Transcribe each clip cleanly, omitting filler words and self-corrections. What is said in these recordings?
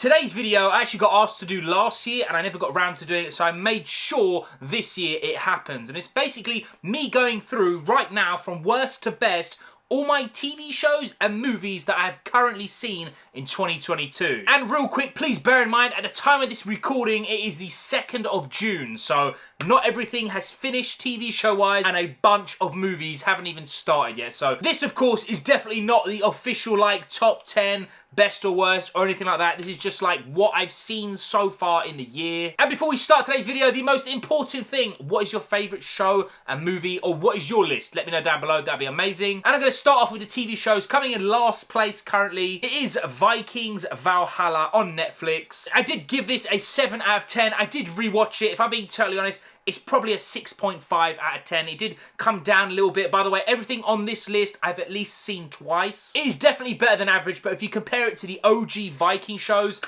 Today's video I actually got asked to do last year and I never got around to doing it, so I made sure this year it happens. And it's basically me going through right now from worst to best all my TV shows and movies that I have currently seen in 2022. And real quick, please bear in mind, at the time of this recording, it is the 2nd of June, so not everything has finished TV show-wise, and a bunch of movies haven't even started yet. So this, of course, is definitely not the official, like, top 10 best or worst or anything like that. This is just like what I've seen so far in the year. And before we start today's video, the most important thing, what is your favourite show and movie, or what is your list? Let me know down below, that'd be amazing. And I'm going to start off with the TV shows. Coming in last place currently, it is Vikings Valhalla on Netflix. I did give this a 7 out of 10. I did rewatch it. If I'm being totally honest, it's probably a 6.5 out of 10. It did come down a little bit. By the way, everything on this list I've at least seen twice. It is definitely better than average, but if you compare it to the OG Viking shows,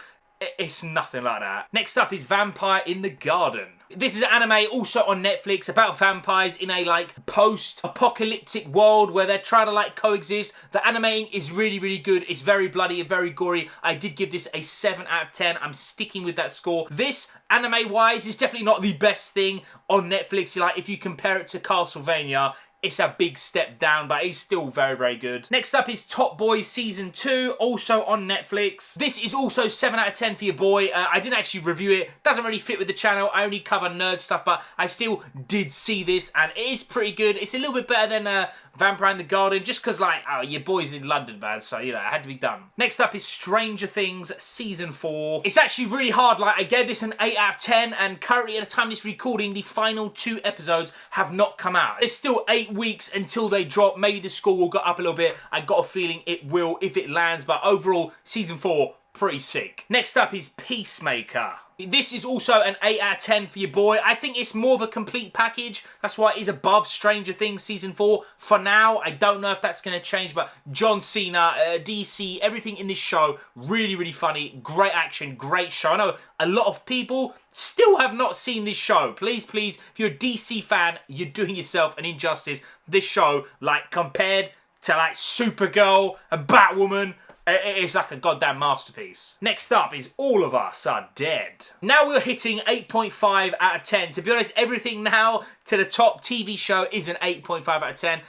it's nothing like that. Next up is Vampire in the Garden. This is an anime also on Netflix about vampires in a like post-apocalyptic world where they're trying to like coexist. The animating is really, really good. It's very bloody and very gory. I did give this a 7 out of 10. I'm sticking with that score. This, anime-wise, is definitely not the best thing on Netflix. Like, if you compare it to Castlevania, it's a big step down, but it's still very, very good. Next up is Top Boy Season 2, also on Netflix. This is also 7 out of 10 for your boy. I didn't actually review it. Doesn't really fit with the channel. I only cover nerd stuff, but I still did see this, and it is pretty good. It's a little bit better than Vampire in the Garden, just because, like, oh, your boy's in London, man, so, you know, it had to be done. Next up is Stranger Things Season 4. It's actually really hard. Like, I gave this an 8 out of 10, and currently, at the time of this recording, the final 2 episodes have not come out. There's still 8 weeks until they drop. Maybe the score will go up a little bit. I got a feeling it will if it lands, but overall, Season 4, pretty sick. Next up is Peacemaker. This is also an 8 out of 10 for your boy. I think it's more of a complete package. That's why it is above Stranger Things Season 4. For now, I don't know if that's going to change, but John Cena, DC, everything in this show, really, really funny. Great action, great show. I know a lot of people still have not seen this show. Please, please, if you're a DC fan, you're doing yourself an injustice. This show, like, compared to, like, Supergirl and Batwoman, it's like a goddamn masterpiece. Next up is All of Us Are Dead. Now we're hitting 8.5 out of 10. To be honest, everything now to the top TV show is an 8.5 out of 10.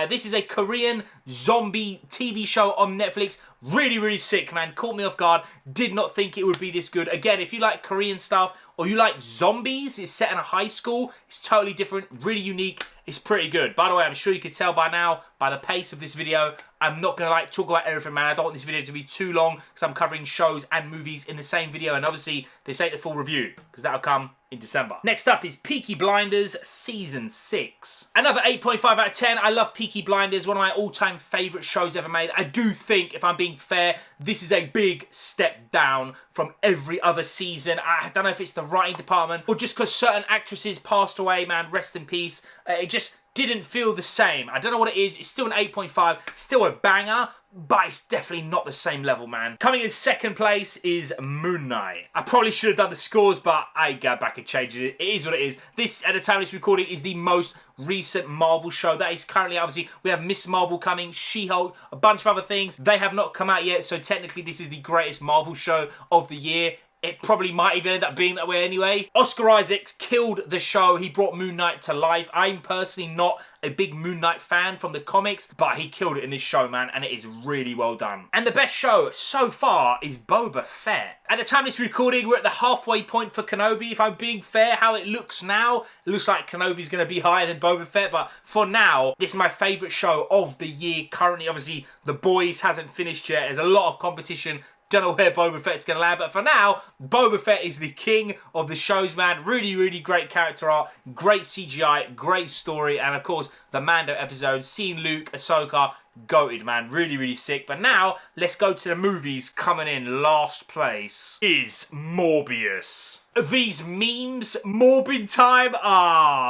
This is a Korean zombie TV show on Netflix. Really, really sick, man. Caught me off guard. Did not think it would be this good. Again, if you like Korean stuff or you like zombies, it's set in a high school. It's totally different, really unique. It's pretty good. By the way, I'm sure you could tell by now, by the pace of this video, I'm not going to like talk about everything, man. I don't want this video to be too long because I'm covering shows and movies in the same video. And obviously, this ain't the full review because that'll come in December. Next up is Peaky Blinders Season 6. Another 8.5 out of 10. I love Peaky Blinders, one of my all-time favourite shows ever made. I do think, if I'm being fair, this is a big step down from every other season. I don't know if it's the writing department or just because certain actresses passed away, man, rest in peace. It just didn't feel the same. I don't know what it is. It's still an 8.5, still a banger, but it's definitely not the same level, man. Coming in second place is Moonlight. I probably should have done the scores, but I go back and change it. It is what it is. This, at the time of this recording, is the most recent Marvel show that is currently, obviously, we have Miss Marvel coming, She-Hulk, a bunch of other things. They have not come out yet, so technically this is the greatest Marvel show of the year. It probably might even end up being that way anyway. Oscar Isaac killed the show. He brought Moon Knight to life. I'm personally not a big Moon Knight fan from the comics, but he killed it in this show, man, and it is really well done. And the best show so far is Boba Fett. At the time of this recording, we're at the halfway point for Kenobi. If I'm being fair, how it looks now, it looks like Kenobi's going to be higher than Boba Fett, but for now, this is my favourite show of the year. Currently, obviously, The Boys hasn't finished yet. There's a lot of competition. Don't know where Boba Fett's going to land, but for now, Boba Fett is the king of the shows, man. Really, really great character art, great CGI, great story, and of course, the Mando episode, seeing Luke, Ahsoka, goated, man. Really, really sick. But now, let's go to the movies. Coming in last place is Morbius. These memes, Morbid time,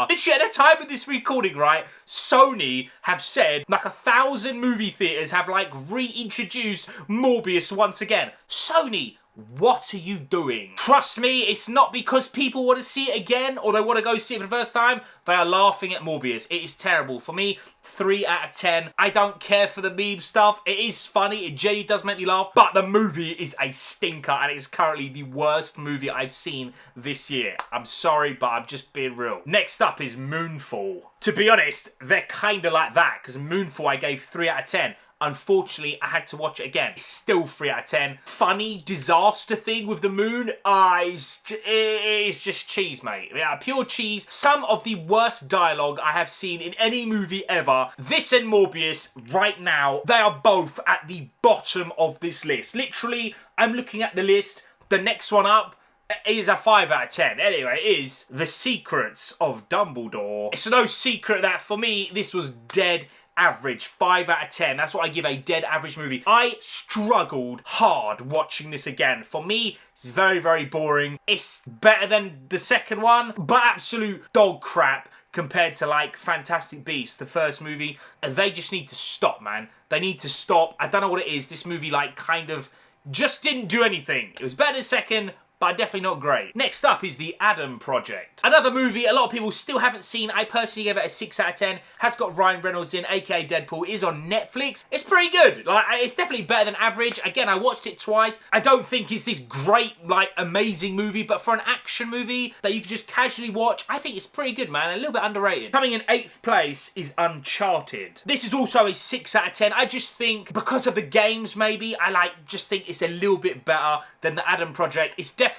literally at the time of this recording, right, Sony have said like 1,000 movie theaters have like reintroduced Morbius once again. Sony, what are you doing? Trust me, it's not because people want to see it again or they want to go see it for the first time. They are laughing at Morbius. It is terrible. For me, 3 out of 10. I don't care for the meme stuff. It is funny. It genuinely does make me laugh. But the movie is a stinker and it is currently the worst movie I've seen this year. I'm sorry, but I'm just being real. Next up is Moonfall. To be honest, they're kind of like that because Moonfall I gave 3 out of 10. Unfortunately, I had to watch it again. It's still 3 out of 10. Funny disaster thing with the moon. It's just cheese, mate. Yeah, pure cheese. Some of the worst dialogue I have seen in any movie ever. This and Morbius, right now, they are both at the bottom of this list. Literally, I'm looking at the list. The next one up is a 5 out of 10. Anyway, it is The Secrets of Dumbledore. It's no secret that for me, this was dead average. 5 out of 10. That's what I give a dead average movie. I struggled hard watching this again. For me, it's very, very boring. It's better than the second one, but absolute dog crap compared to like Fantastic Beasts, the first movie. They just need to stop, man. They need to stop. I don't know what it is. This movie like kind of just didn't do anything. It was better than the second, but definitely not great. Next up is The Adam Project. Another movie a lot of people still haven't seen. I personally gave it a 6 out of 10. Has got Ryan Reynolds in, aka Deadpool. Is on Netflix. It's pretty good. Like, it's definitely better than average. Again, I watched it twice. I don't think it's this great, like, amazing movie, but for an action movie that you can just casually watch, I think it's pretty good, man. A little bit underrated. Coming in 8th place is Uncharted. This is also a 6 out of 10. I just think, because of the games, maybe, just think it's a little bit better than The Adam Project. It's definitely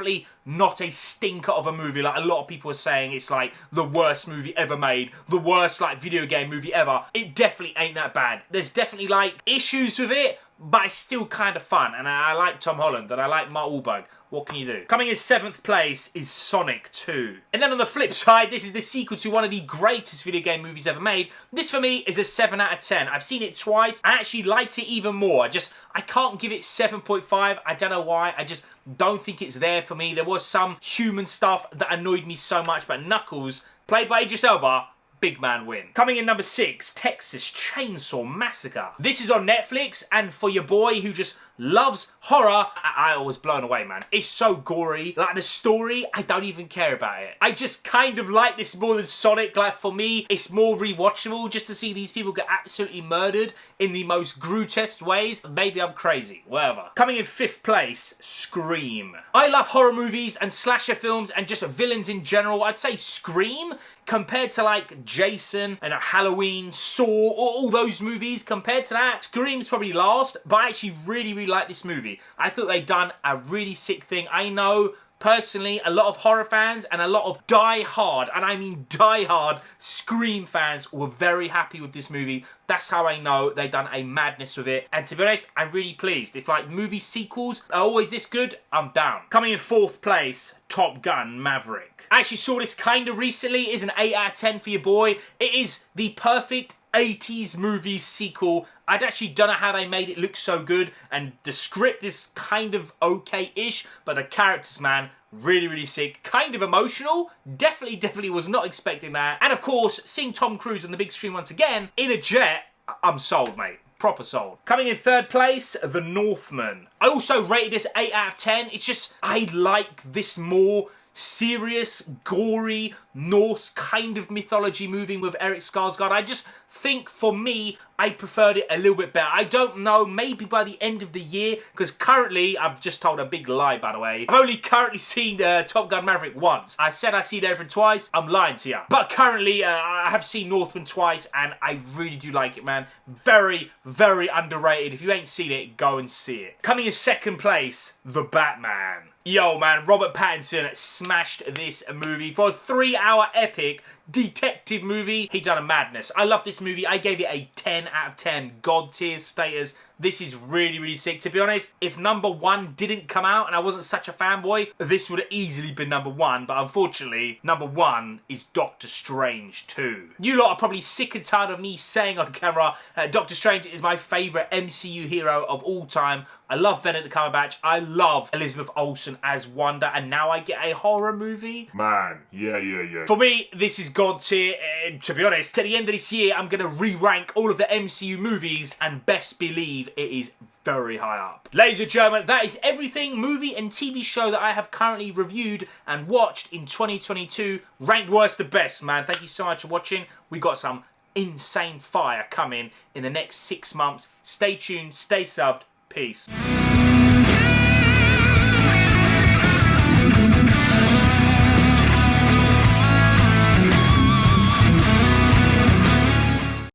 not a stinker of a movie like a lot of people are saying. It's like the worst movie ever made, the worst like video game movie ever. It definitely ain't that bad. There's definitely like issues with it, but it's still kind of fun, and I like Tom Holland and I like Mark Wahlberg. What can you do? Coming in 7th place is Sonic 2. And then on the flip side, this is the sequel to one of the greatest video game movies ever made. This for me is a 7 out of 10. I've seen it twice. I actually liked it even more. I can't give it 7.5. I don't know why. I just don't think it's there for me. There was some human stuff that annoyed me so much, but Knuckles, played by Idris Elba, big man win. Coming in number 6, Texas Chainsaw Massacre. This is on Netflix, and for your boy who just loves horror, I was blown away, man. It's so gory. Like, the story, I don't even care about it. I just kind of like this more than Sonic. Like, for me, it's more rewatchable just to see these people get absolutely murdered in the most grotesque ways. Maybe I'm crazy. Whatever. Coming in 5th place, Scream. I love horror movies and slasher films and just villains in general. I'd say Scream, compared to like Jason and Halloween, Saw, all those movies, compared to that, Scream's probably last, but I actually really, really like this movie. I thought they'd done a really sick thing. I know, personally, a lot of horror fans and a lot of die-hard, and I mean die-hard, Scream fans were very happy with this movie. That's how I know they've done a madness with it. And to be honest, I'm really pleased. If like movie sequels are always this good, I'm down. Coming in 4th place, Top Gun Maverick. I actually saw this kind of recently. It is an 8 out of 10 for your boy. It is the perfect 80s movie sequel. I actually don't know how they made it look so good, and the script is kind of okay-ish, but the characters, man, really, really sick. Kind of emotional. Definitely was not expecting that. And of course, seeing Tom Cruise on the big screen once again, in a jet, I'm sold, mate. Proper sold. Coming in 3rd place, The Northmen. I also rated this 8 out of 10. It's just, I like this more serious, gory, Norse kind of mythology movie with Eric Skarsgård. I just think, for me, I preferred it a little bit better. I don't know, maybe by the end of the year, because currently, I've just told a big lie, by the way. I've only currently seen Top Gun Maverick once. I said I'd see everything twice. I'm lying to you. But currently, I have seen Northman twice, and I really do like it, man. Very, very underrated. If you ain't seen it, go and see it. Coming in 2nd place, The Batman. Yo, man, Robert Pattinson smashed this movie for a 3-hour epic detective movie. He done a madness. I love this movie. I gave it a 10 out of 10. God tier status. This is really, really sick. To be honest, if number 1 didn't come out and I wasn't such a fanboy, this would have easily been number 1. But unfortunately, number 1 is Doctor Strange 2. You lot are probably sick and tired of me saying on camera, Doctor Strange is my favourite MCU hero of all time. I love Benedict Cumberbatch. I love Elizabeth Olsen as Wanda. And now I get a horror movie. Man, yeah. For me, this is God tier. To be honest, to the end of this year, I'm going to re-rank all of the MCU movies, and best believe it is very high up. Ladies and gentlemen, that is everything movie and TV show that I have currently reviewed and watched in 2022, ranked worst to best, man. Thank you so much for watching. We got some insane fire coming in the next 6 months. Stay tuned, stay subbed, peace.